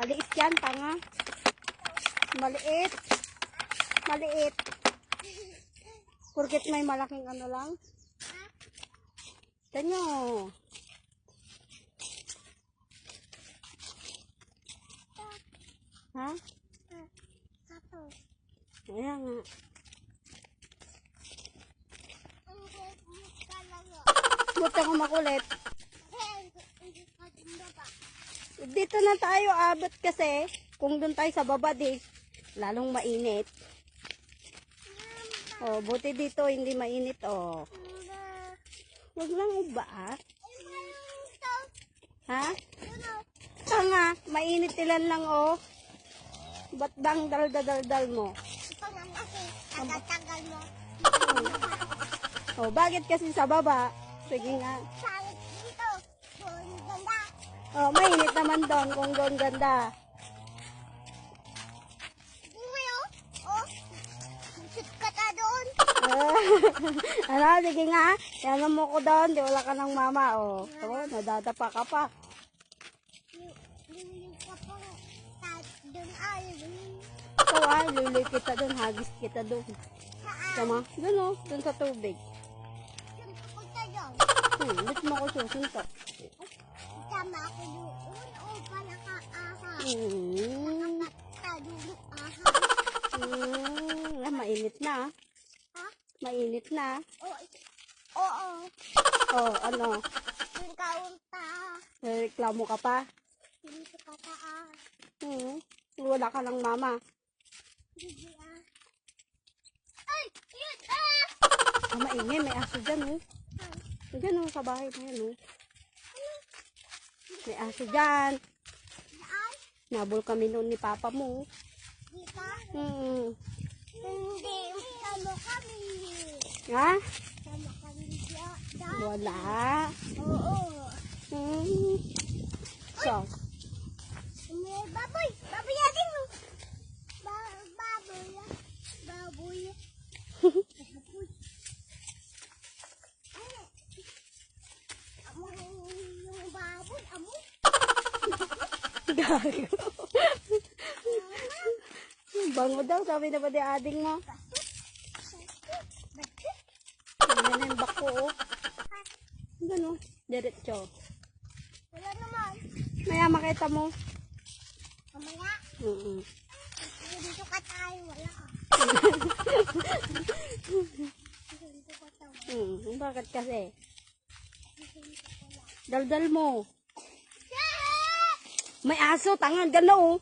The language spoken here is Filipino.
Maliit yan, tanga. Maliit. Maliit. Porket may malaking ano lang. Tanyo. Ha? Ayan nga. Buti ako makulit. Dito na tayo abot kasi kung doon tayo sa baba lalong mainit. Oh, buti dito hindi mainit oh. Wag lang uba. Ha? Tanga, mainit ilan lang oh. Ba't bang dal-dal mo? Tagal mo. Oh, bakit kasi sa baba? Sige nga. Dito. Ganda. Oh, mainit naman doon kung doon ganda. Shoot ka ta doon. Ano, sige nga. Yan mo ko doon. Di wala ka ng mama. Oh, nadadapa ka pa. Lilig ka pa. Doon ay. Ito ay, luloy kita doon. Hagis kita doon. Tama? Doon oh, doon sa tubig. Saan pupunta doon? Ba't mo ko susuntok? Tama ako doon. O pala ka aha. Nakapata doon aha. Mainit na. Ha? Mainit na. Oo. Oh, ano? Doon ka unta. Reklamo ka pa? Dito ka taa. Wala ka ng mama. Hindi ah. Ay! Yun! Maingay, may aso dyan oh. Dyan oh, sa bahay na yan oh. May aso dyan. Saan? Nabol kami noon ni papa mo. Dito? Hindi. Sama kami. Ha? Sama kami dyan. Wala. Oo. So, May baboy. Baboy natin mo. Baboy. Baboy. Baboy. Amo yung baboy. Amo. gago. Bango daw, sabi na ba di ading mo? Yan na yung bako oh. Gano'n, diretso. Wala naman. Maya makita mo. Mamaya. Dito ka tayo. Wala ka. Dito ka tayo. Bakit kasi? Daldal mo. May aso, tangan, gano'n oh.